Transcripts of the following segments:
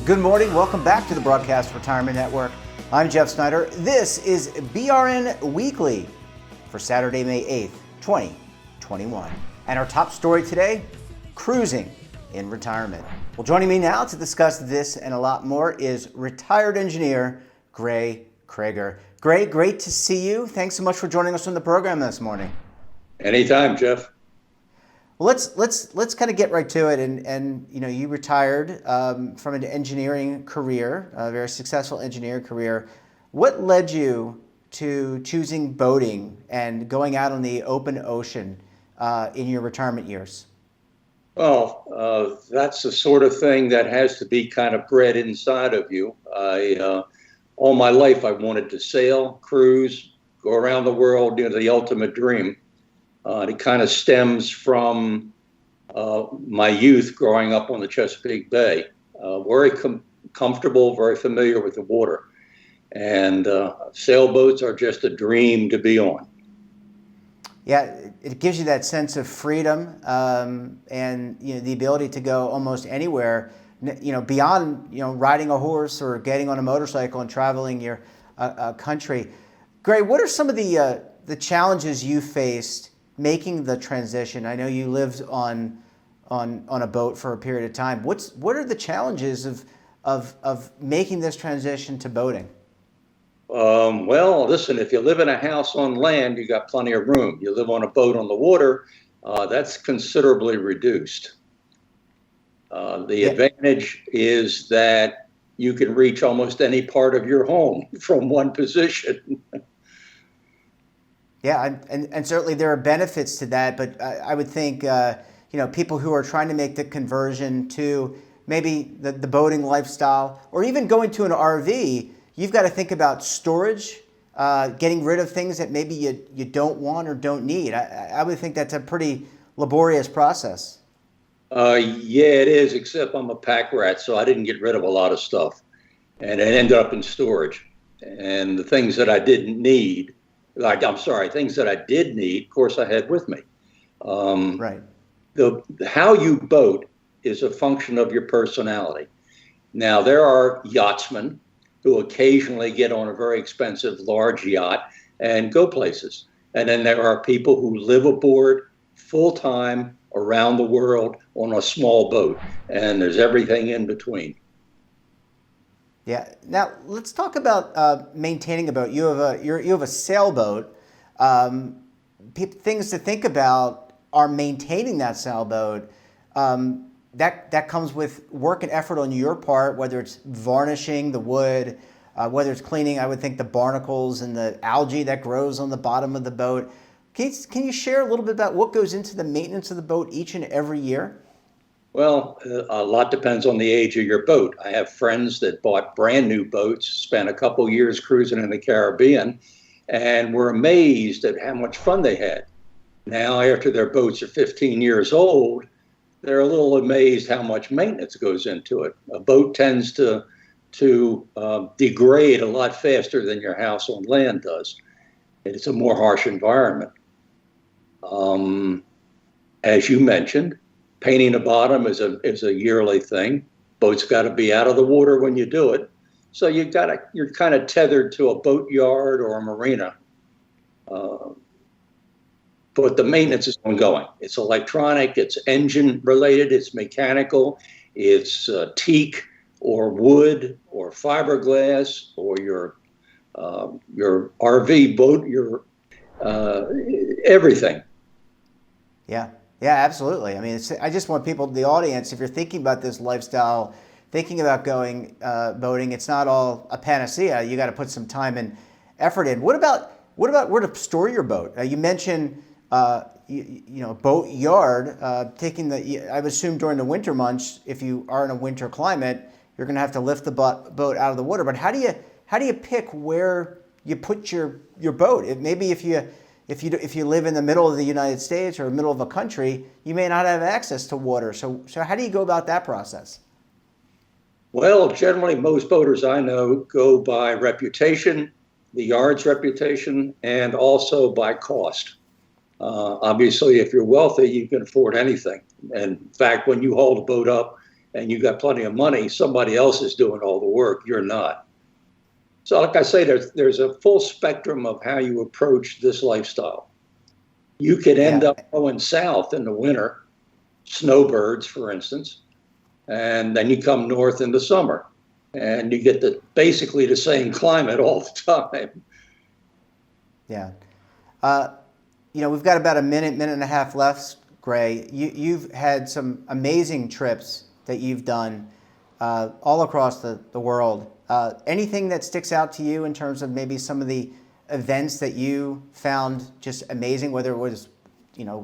Well, good morning. Welcome back to the Broadcast Retirement Network. I'm Jeff Snyder. This is BRN Weekly for Saturday, May 8th, 2021. And our top story today, cruising in retirement. Well, joining me now to discuss this and a lot more is retired engineer Gray Krager. Gray, great to see you. Thanks so much for joining us on the program this morning. Anytime, Jeff. Well, let's kind of get right to it. And you know, you retired from an engineering career, a very successful engineering career. What led you to choosing boating and going out on the open ocean in your retirement years? Well, that's the sort of thing that has to be kind of bred inside of you. All my life, I wanted to sail, cruise, go around the world, the ultimate dream. It kind of stems from my youth growing up on the Chesapeake Bay. Very comfortable, very familiar with the water. And sailboats are just a dream to be on. Yeah, it gives you that sense of freedom and the ability to go almost anywhere, beyond riding a horse or getting on a motorcycle and traveling your country. Gray, what are some of the challenges you faced making the transition? I know you lived on a boat for a period of time. What are the challenges of making this transition to boating? Well, listen, if you live in a house on land, you got plenty of room. You live on a boat on the water, that's considerably reduced. The advantage is that you can reach almost any part of your home from one position. Yeah, and certainly there are benefits to that, but I would think people who are trying to make the conversion to maybe the boating lifestyle or even going to an RV, you've got to think about storage, getting rid of things that maybe you don't want or don't need. I would think that's a pretty laborious process. Yeah, it is, except I'm a pack rat, so I didn't get rid of a lot of stuff. And it ended up in storage. And the things that I didn't need, things that I did need, of course, I had with me. Right. How you boat is a function of your personality. Now, there are yachtsmen who occasionally get on a very expensive large yacht and go places. And then there are people who live aboard full-time around the world on a small boat. And there's everything in between. Yeah. Now let's talk about maintaining a boat. You have a sailboat. Things to think about are maintaining that sailboat. That comes with work and effort on your part, whether it's varnishing the wood, whether it's cleaning, I would think, the barnacles and the algae that grows on the bottom of the boat. Can you share a little bit about what goes into the maintenance of the boat each and every year? Well, a lot depends on the age of your boat. I have friends that bought brand new boats, spent a couple years cruising in the Caribbean, and were amazed at how much fun they had. Now, after their boats are 15 years old, they're a little amazed how much maintenance goes into it. A boat tends to degrade a lot faster than your house on land does. It's a more harsh environment. As you mentioned, painting the bottom is a yearly thing. Boat's got to be out of the water when you do it. So you're kind of tethered to a boat yard or a marina. But the maintenance is ongoing. It's electronic, it's engine related, it's mechanical, it's teak or wood or fiberglass or your RV boat, your everything. Yeah, absolutely. I mean, I just want people, the audience, if you're thinking about this lifestyle, thinking about going boating, it's not all a panacea. You got to put some time and effort in. What about where to store your boat? You mentioned boat yard. I would assume during the winter months, if you are in a winter climate, you're going to have to lift the boat out of the water. But how do you pick where you put your boat? Maybe if you live in the middle of the United States or middle of a country, you may not have access to water. So how do you go about that process? Well, generally, most boaters I know go by reputation, the yard's reputation, and also by cost. Obviously, if you're wealthy, you can afford anything. And in fact, when you hold a boat up and you got plenty of money, somebody else is doing all the work. You're not. So like I say, there's a full spectrum of how you approach this lifestyle. You could end up going south in the winter, snowbirds, for instance, and then you come north in the summer, and you get basically the same climate all the time. Yeah. We've got about a minute and a half left, Gray. You've had some amazing trips that you've done all across the world. Anything that sticks out to you in terms of maybe some of the events that you found just amazing, whether it was,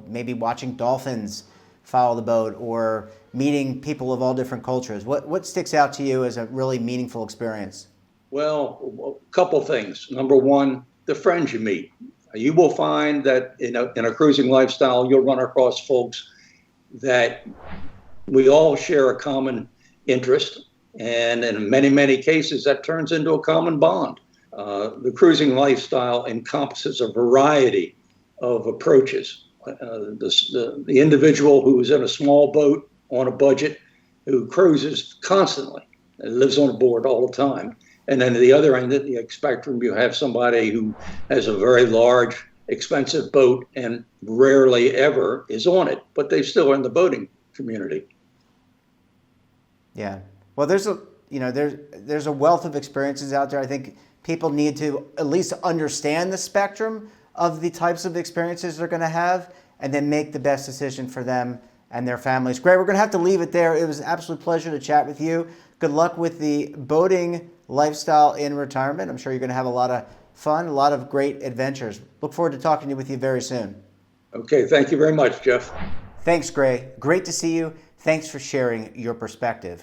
maybe watching dolphins follow the boat or meeting people of all different cultures? What sticks out to you as a really meaningful experience? Well, a couple things. Number one, the friends you meet. You will find that in a cruising lifestyle, you'll run across folks that we all share a common interest. And in many, many cases, that turns into a common bond. The cruising lifestyle encompasses a variety of approaches. The individual who is in a small boat on a budget, who cruises constantly and lives on board all the time. And then at the other end of the spectrum, you have somebody who has a very large, expensive boat and rarely ever is on it, but they still are in the boating community. Yeah. Well, there's a wealth of experiences out there. I think people need to at least understand the spectrum of the types of experiences they're going to have and then make the best decision for them and their families. Gray, we're going to have to leave it there. It was an absolute pleasure to chat with you. Good luck with the boating lifestyle in retirement. I'm sure you're going to have a lot of fun, a lot of great adventures. Look forward to talking with you very soon. Okay, thank you very much, Jeff. Thanks, Gray. Great to see you. Thanks for sharing your perspective.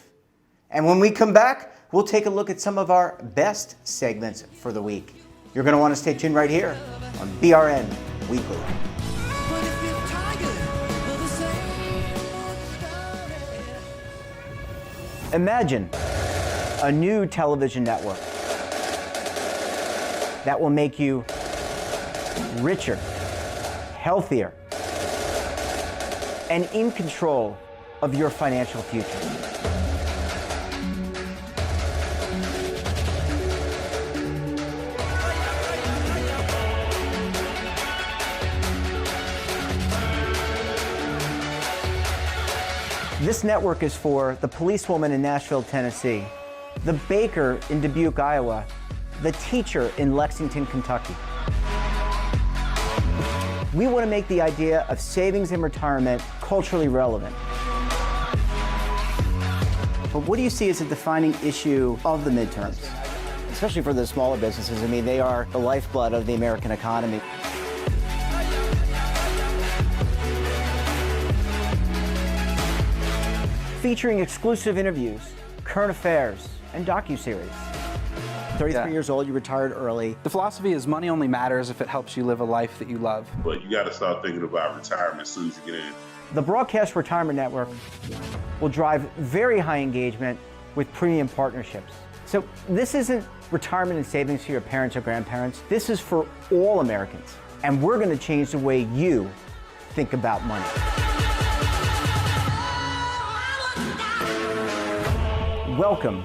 And when we come back, we'll take a look at some of our best segments for the week. You're going to want to stay tuned right here on BRN Weekly. Imagine a new television network that will make you richer, healthier, and in control of your financial future. This network is for the policewoman in Nashville, Tennessee, the baker in Dubuque, Iowa, the teacher in Lexington, Kentucky. We want to make the idea of savings and retirement culturally relevant. But what do you see as a defining issue of the midterms, especially for the smaller businesses? I mean, they are the lifeblood of the American economy. Featuring exclusive interviews, current affairs, and docuseries. 33 years old, you retired early. The philosophy is money only matters if it helps you live a life that you love. But you got to start thinking about retirement as soon as you get in. The Broadcast Retirement Network will drive very high engagement with premium partnerships. So this isn't retirement and savings for your parents or grandparents. This is for all Americans. And we're going to change the way you think about money. Welcome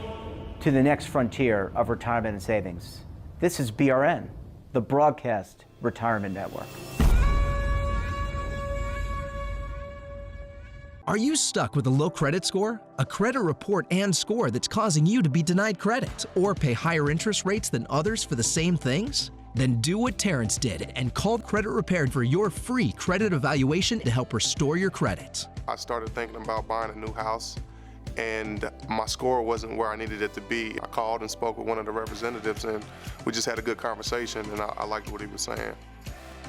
to the next frontier of retirement and savings. This is BRN, the Broadcast Retirement Network. Are you stuck with a low credit score? A credit report and score that's causing you to be denied credit or pay higher interest rates than others for the same things? Then do what Terrence did and call Credit Repaired for your free credit evaluation to help restore your credit. I started thinking about buying a new house, and my score wasn't where I needed it to be. I called and spoke with one of the representatives, and we just had a good conversation, and I liked what he was saying.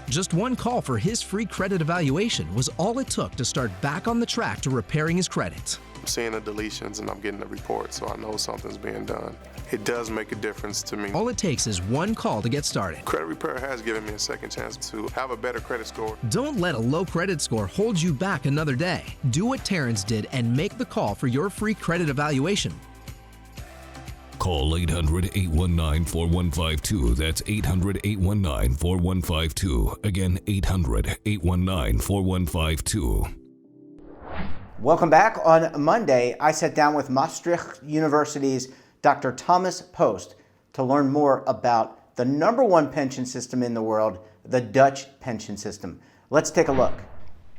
Just one call for his free credit evaluation was all it took to start back on the track to repairing his credit. I'm seeing the deletions and I'm getting the report, so I know something's being done. It does make a difference to me. All it takes is one call to get started. Credit Repair has given me a second chance to have a better credit score. Don't let a low credit score hold you back another day. Do what Terrence did and make the call for your free credit evaluation. Call 800-819-4152. That's 800-819-4152. Again, 800-819-4152. Welcome back. On Monday, I sat down with Maastricht University's Dr. Thomas Post to learn more about the number one pension system in the world, the Dutch pension system. Let's take a look.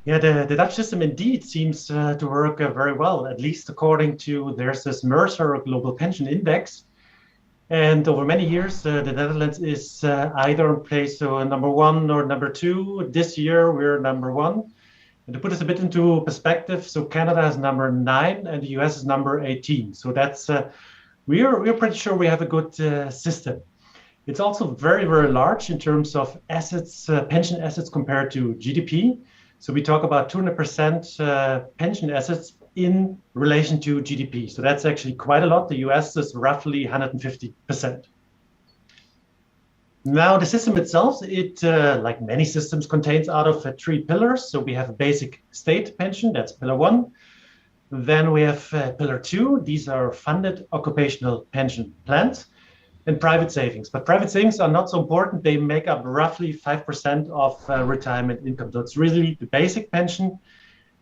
Yeah, the Dutch system indeed seems to work very well, at least according to, there's this Mercer Global Pension Index. And over many years, the Netherlands is either in place number one or number two. This year, we're number one. And to put this a bit into perspective, so Canada is number 9 and the US is number 18. So that's, we're pretty sure we have a good system. It's also very, very large in terms of assets, pension assets compared to GDP. So we talk about 200% pension assets in relation to GDP. So that's actually quite a lot. The US is roughly 150%. Now, the system itself, it, like many systems, contains out of 3 pillars. So we have a basic state pension, that's pillar 1. Then we have pillar 2. These are funded occupational pension plans and private savings. But private savings are not so important. They make up roughly 5% of retirement income. So it's really the basic pension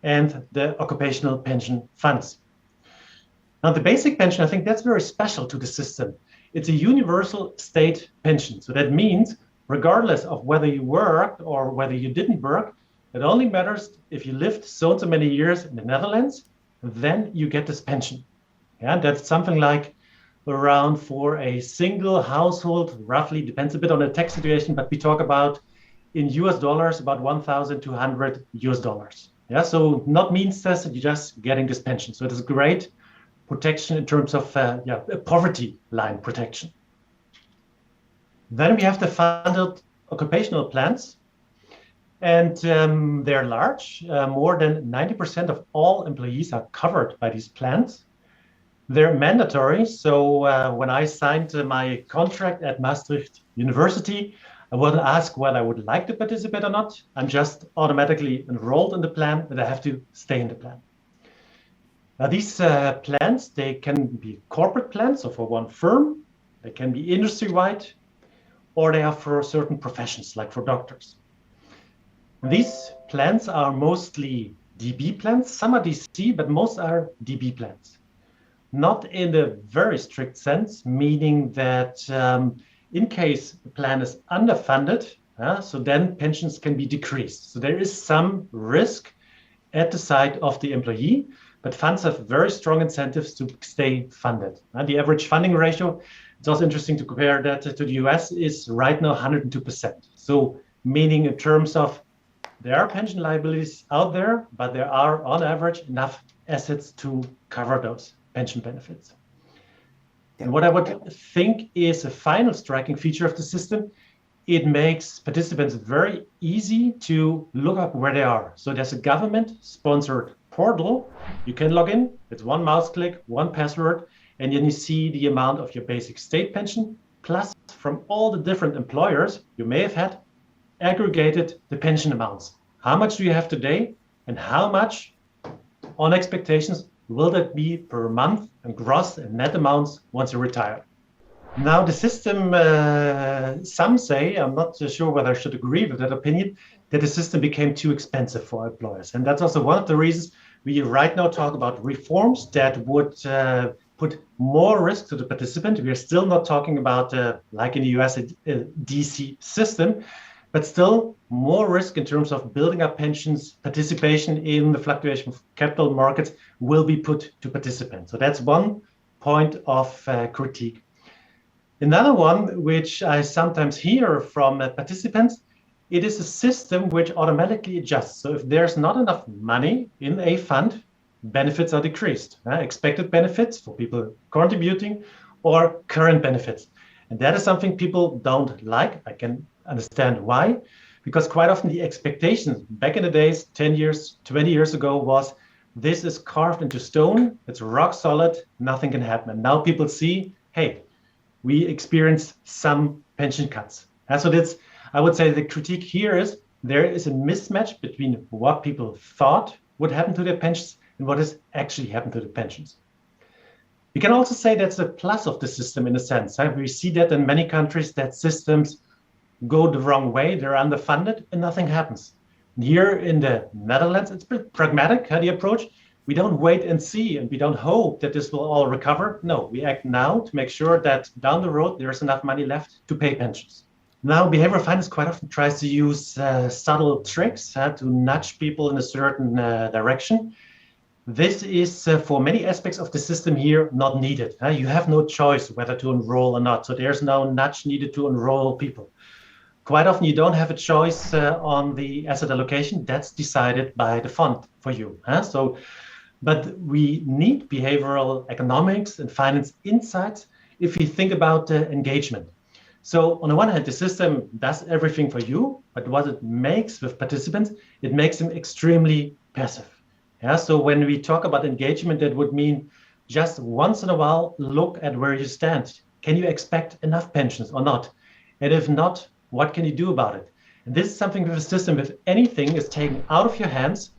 and the occupational pension funds. Now, the basic pension, I think that's very special to the system. It's a universal state pension. So that means regardless of whether you worked or whether you didn't work, it only matters if you lived so and so many years in the Netherlands, then you get this pension. Yeah, that's something like around, for a single household, roughly, depends a bit on the tax situation, but we talk about in US dollars, about $1,200. Yeah, so not means that you're just getting this pension. So it is great protection in terms of poverty line protection. Then we have the funded occupational plans, and they're large. More than 90% of all employees are covered by these plans. They're mandatory. So when I signed my contract at Maastricht University, I wasn't asked whether I would like to participate or not. I'm just automatically enrolled in the plan, and I have to stay in the plan. Now, these plans, they can be corporate plans, so for one firm, they can be industry-wide, or they are for certain professions, like for doctors. These plans are mostly DB plans. Some are DC, but most are DB plans. Not in a very strict sense, meaning that in case the plan is underfunded, so then pensions can be decreased. So there is some risk at the side of the employee, but funds have very strong incentives to stay funded. The average funding ratio, it's also interesting to compare that to the US, is right now 102%. So meaning in terms of there are pension liabilities out there, but there are on average enough assets to cover those pension benefits. And what I would think is a final striking feature of the system, it makes participants very easy to look up where they are. So there's a government-sponsored portal. You can log in. It's one mouse click, one password, and then you see the amount of your basic state pension, plus from all the different employers you may have had, aggregated the pension amounts. How much do you have today, and how much on expectations will that be per month, and gross and net amounts once you retire? Now, the system, some say, I'm not sure whether I should agree with that opinion, that the system became too expensive for employers. And that's also one of the reasons we right now talk about reforms that would put more risk to the participant. We are still not talking about, like in the US, a DC system, but still more risk in terms of building up pensions. Participation in the fluctuation of capital markets will be put to participants. So that's one point of critique. Another one, which I sometimes hear from participants, it is a system which automatically adjusts. So if there's not enough money in a fund, benefits are decreased. Expected benefits for people contributing or current benefits. And that is something people don't like. I can understand why, because quite often the expectations back in the days, 10 years, 20 years ago, was this is carved into stone, it's rock solid, nothing can happen. And now people see, hey, we experience some pension cuts. And so that's, I would say the critique here is there is a mismatch between what people thought would happen to their pensions and what has actually happened to the pensions. We can also say that's a plus of the system in a sense. We see that in many countries that systems go the wrong way, they're underfunded and nothing happens. Here in the Netherlands, it's pretty pragmatic, the approach. We don't wait and see, and we don't hope that this will all recover. No, we act now to make sure that down the road there's enough money left to pay pensions. Now, behavioral finance quite often tries to use subtle tricks to nudge people in a certain direction. This is, for many aspects of the system here, not needed. You have no choice whether to enroll or not. So there's no nudge needed to enroll people. Quite often you don't have a choice on the asset allocation. That's decided by the fund for you. But we need behavioral economics and finance insights if we think about engagement. So on the one hand, the system does everything for you, but what it makes with participants, it makes them extremely passive. So when we talk about engagement, that would mean just once in a while, look at where you stand. Can you expect enough pensions or not? And if not, what can you do about it? And this is something with a system, if anything is taken out of your hands,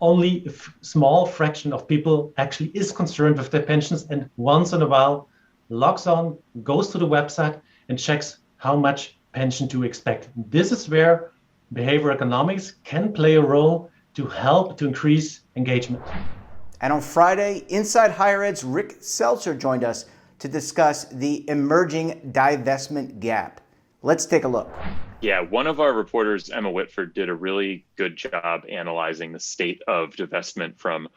only a small fraction of people actually is concerned with their pensions and once in a while logs on, goes to the website and checks how much pension to expect. This is where behavioral economics can play a role to help to increase engagement. And on Friday, Inside Higher Ed's Rick Seltzer joined us to discuss the emerging divestment gap. Let's take a look. Yeah, one of our reporters, Emma Whitford, did a really good job analyzing the state of divestment from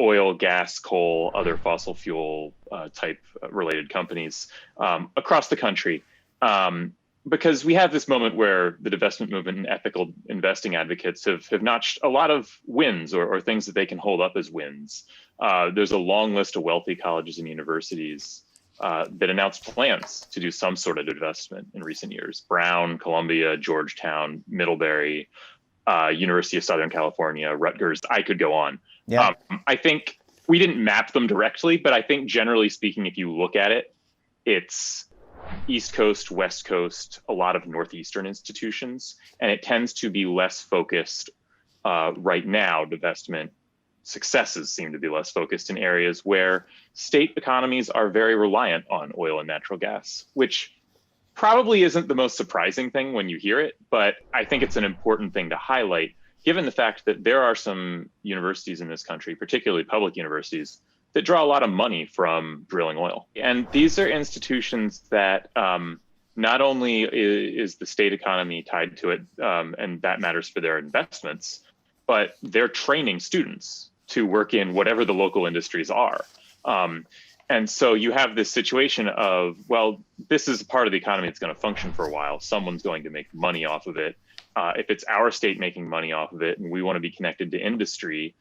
oil, gas, coal, other fossil fuel type related companies across the country. Because we have this moment where the divestment movement and ethical investing advocates have notched a lot of wins or things that they can hold up as wins. There's a long list of wealthy colleges and universities that announced plans to do some sort of divestment in recent years. Brown, Columbia, Georgetown, Middlebury, University of Southern California, Rutgers, I could go on. Yeah. I think we didn't map them directly, but I think generally speaking, if you look at it, it's East Coast, West Coast, a lot of Northeastern institutions, and it tends to be less focused right now. Divestment successes seem to be less focused in areas where state economies are very reliant on oil and natural gas, which probably isn't the most surprising thing when you hear it, but I think it's an important thing to highlight, given the fact that there are some universities in this country, particularly public universities, that draw a lot of money from drilling oil. And these are institutions that not only is the state economy tied to it, and that matters for their investments, but they're training students to work in whatever the local industries are. And so you have this situation of, well, this is a part of the economy that's going to function for a while. Someone's going to make money off of it. If it's our state making money off of it and we want to be connected to industry,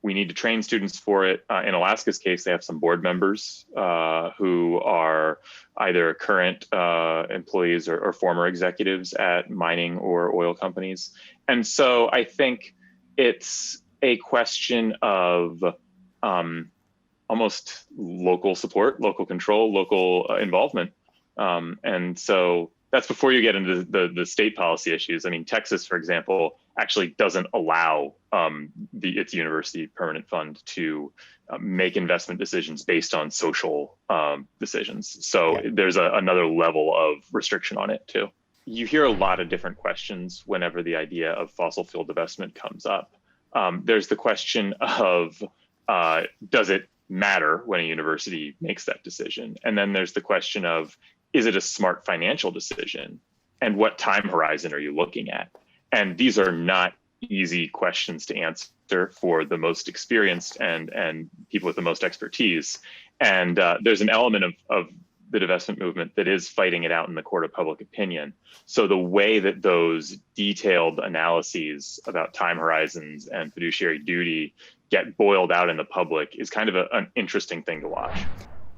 we need to train students for it. In Alaska's case, they have some board members who are either current employees or former executives at mining or oil companies. And so I think it's a question of almost local support, local control, local involvement. And so that's before you get into the state policy issues. I mean, Texas, for example, actually doesn't allow its university permanent fund to make investment decisions based on social decisions. So there's another level of restriction on it too. You hear a lot of different questions whenever the idea of fossil fuel divestment comes up. There's the question of, does it matter when a university makes that decision? And then there's the question of, is it a smart financial decision? And what time horizon are you looking at? And these are not easy questions to answer for the most experienced and people with the most expertise. And there's an element of the divestment movement that is fighting it out in the court of public opinion. So the way that those detailed analyses about time horizons and fiduciary duty get boiled out in the public is kind of an interesting thing to watch.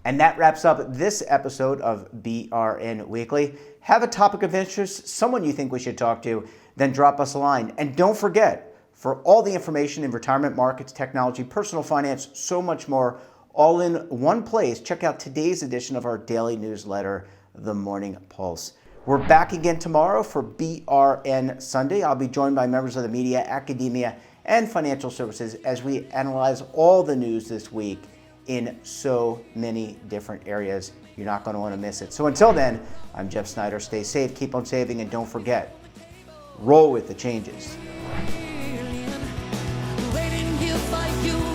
And that wraps up this episode of BRN Weekly. Have a topic of interest, someone you think we should talk to, then drop us a line. And don't forget, for all the information in retirement markets, technology, personal finance, so much more, all in one place, check out today's edition of our daily newsletter, The Morning Pulse. We're back again tomorrow for BRN Sunday. I'll be joined by members of the media, academia, and financial services as we analyze all the news this week in so many different areas. You're not going to want to miss it. So until then, I'm Jeff Snyder. Stay safe, keep on saving, and don't forget, roll with the changes. Waiting here for you.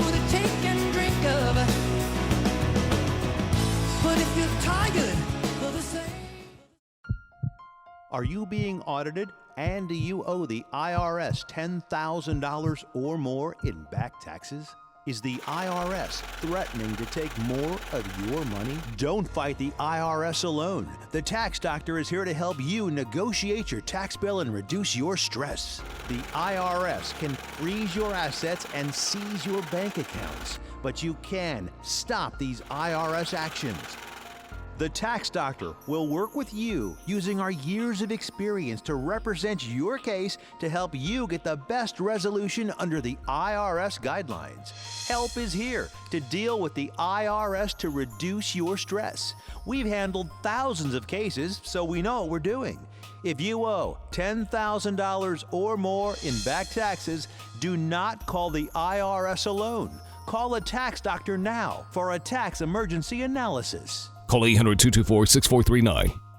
Are you being audited and do you owe the IRS $10,000 or more in back taxes? Is the IRS threatening to take more of your money? Don't fight the IRS alone. The Tax Doctor is here to help you negotiate your tax bill and reduce your stress. The IRS can freeze your assets and seize your bank accounts, but you can stop these IRS actions. The Tax Doctor will work with you using our years of experience to represent your case to help you get the best resolution under the IRS guidelines. Help is here to deal with the IRS to reduce your stress. We've handled thousands of cases, so we know what we're doing. If you owe $10,000 or more in back taxes, do not call the IRS alone. Call a Tax Doctor now for a tax emergency analysis. Call 800-224-6439.